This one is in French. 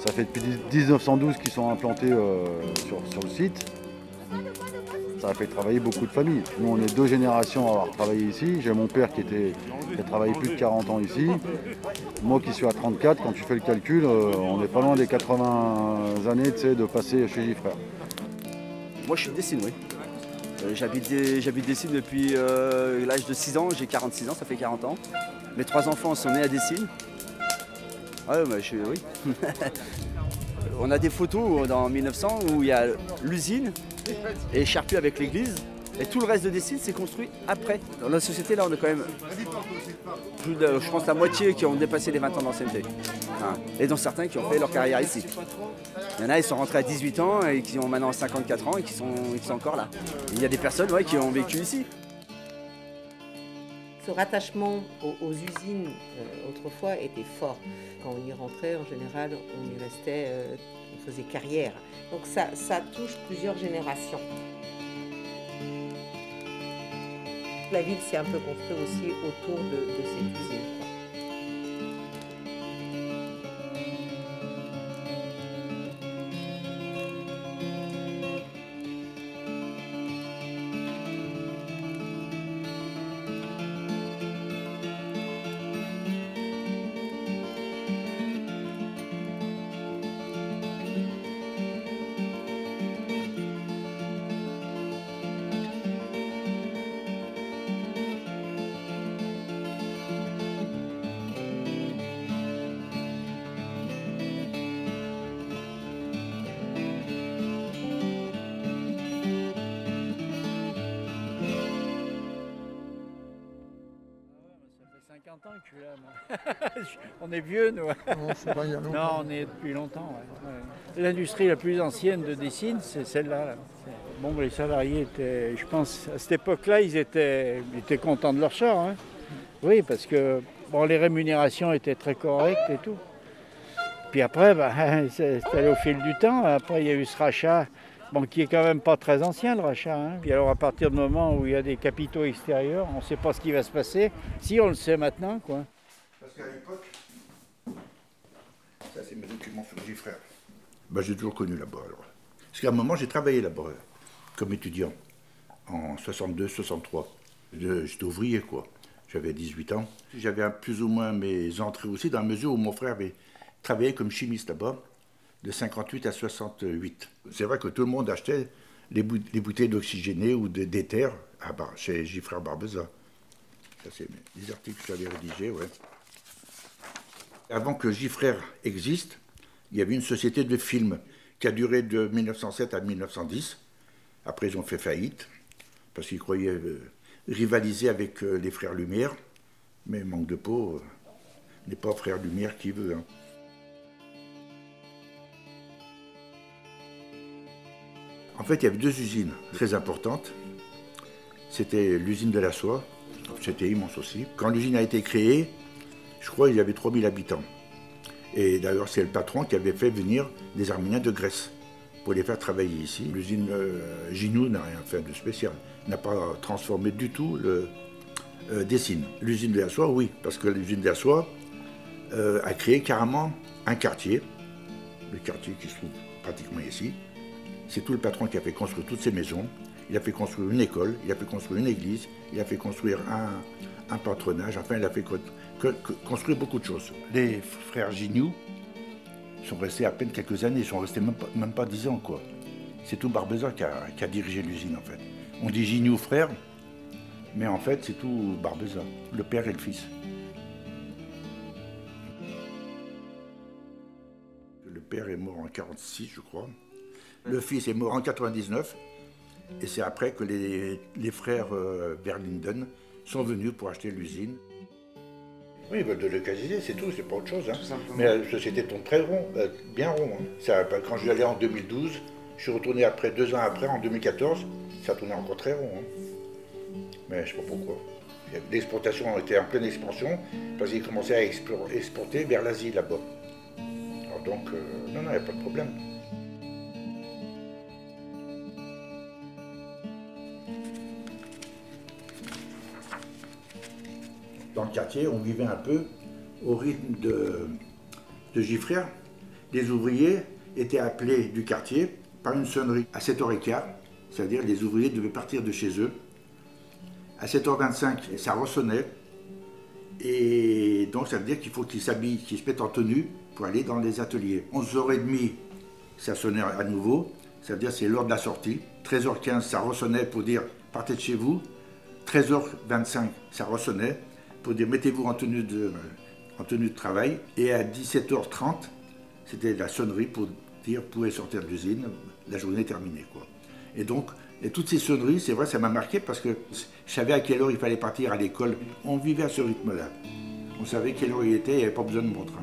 Ça fait depuis 1912 qu'ils sont implantés sur le site. Ça a fait travailler beaucoup de familles. Nous, on est 2 générations à avoir travaillé ici. J'ai mon père qui a travaillé plus de 40 ans ici. Moi qui suis à 34, quand tu fais le calcul, on est pas loin des 80 années de passer chez Giffrère. Moi, je suis de Dessines, oui. J'habite Dessines depuis l'âge de 6 ans. J'ai 46 ans, ça fait 40 ans. Mes 3 enfants sont nés à Dessines. Ouais, bah, oui. On a des photos dans 1900 où il y a l'usine et Charpuis avec l'église. Et tout le reste de Dessines s'est construit après. Dans la société, là, on a quand même plus de, je pense, la moitié qui ont dépassé les 20 ans d'ancienneté. Hein. Et dont certains qui ont fait leur carrière ici. Il y en a, ils sont rentrés à 18 ans et qui ont maintenant 54 ans et qui sont encore là. Il y a des personnes qui ont vécu ici. Ce rattachement aux usines autrefois était fort. Quand on y rentrait, en général, on y restait, on faisait carrière. Donc ça touche plusieurs générations. La ville s'est un peu construite aussi autour de cette usine. Ans que je suis là, moi. On est vieux, nous. Non, on est depuis longtemps. Ouais. L'industrie la plus ancienne de Dessines, c'est celle-là. Là. Bon, les salariés étaient, je pense, à cette époque-là, ils étaient contents de leur sort. Hein. Oui, parce que bon, les rémunérations étaient très correctes et tout. Puis après, c'est allé au fil du temps. Après, il y a eu ce rachat. Bon, qui est quand même pas très ancien, le rachat. Hein. Puis alors, à partir du moment où il y a des capitaux extérieurs, on ne sait pas ce qui va se passer. Si, on le sait maintenant, quoi. Parce qu'à l'époque, ça c'est mes documents sur Giffrère. J'ai toujours connu là-bas. Parce qu'à un moment, j'ai travaillé là-bas, comme étudiant, en 62, 63. J'étais ouvrier, quoi. J'avais 18 ans. J'avais plus ou moins mes entrées aussi, dans la mesure où mon frère avait travaillé comme chimiste là-bas, de 58 à 68. C'est vrai que tout le monde achetait les bouteilles d'oxygéné ou d'éther chez Giffrère Barbeza. Ça, c'est des articles que j'avais rédigés, ouais. Avant que Giffrère existe, il y avait une société de films qui a duré de 1907 à 1910. Après, ils ont fait faillite, parce qu'ils croyaient rivaliser avec les frères Lumière. Mais manque de peau, n'est pas frère Lumière qui veut. Hein. En fait, il y avait 2 usines très importantes. C'était l'usine de la soie, c'était immense aussi. Quand l'usine a été créée, je crois qu'il y avait 3000 habitants. Et d'ailleurs, c'est le patron qui avait fait venir des Arméniens de Grèce pour les faire travailler ici. L'usine Ginou n'a rien fait de spécial, n'a pas transformé du tout Dessines. L'usine de la soie, oui, parce que l'usine de la soie a créé carrément un quartier, le quartier qui se trouve pratiquement ici. C'est tout le patron qui a fait construire toutes ces maisons. Il a fait construire une école, il a fait construire une église, il a fait construire un patronage, enfin il a fait construire beaucoup de choses. Les frères Gignoux sont restés à peine quelques années, ils sont restés même pas 10 ans, quoi. C'est tout Barbeza qui a dirigé l'usine, en fait. On dit Gignoux frère, mais en fait c'est tout Barbeza, le père et le fils. Le père est mort en 1946, je crois. Le fils est mort en 1999, et c'est après que les frères Verlinden sont venus pour acheter l'usine. Oui, ils veulent de localiser, c'est tout, c'est pas autre chose. Hein. Mais la société tourne très rond, bien rond. Hein. Ça, quand je suis allé en 2012, je suis retourné après, 2 ans après, en 2014, ça tournait encore très rond. Hein. Mais je ne sais pas pourquoi. L'exportation était en pleine expansion, parce qu'ils commençaient à exporter vers l'Asie là-bas. Donc, non, il n'y a pas de problème. Dans le quartier, on vivait un peu au rythme de Giffrère, les ouvriers étaient appelés du quartier par une sonnerie à 7h15, c'est-à-dire les ouvriers devaient partir de chez eux. À 7h25, ça ressonnait, et donc ça veut dire qu'il faut qu'ils s'habillent, qu'ils se mettent en tenue pour aller dans les ateliers. 11h30, ça sonnait à nouveau, ça veut dire c'est l'heure de la sortie. 13h15, ça ressonnait pour dire partez de chez vous. 13h25, ça ressonnait pour dire mettez-vous en tenue de travail. Et à 17h30, c'était la sonnerie pour dire vous pouvez sortir de l'usine, la journée est terminée, quoi. Et donc, toutes ces sonneries, c'est vrai, ça m'a marqué parce que je savais à quelle heure il fallait partir à l'école. On vivait à ce rythme-là. On savait quelle heure il était, il n'y avait pas besoin de montre.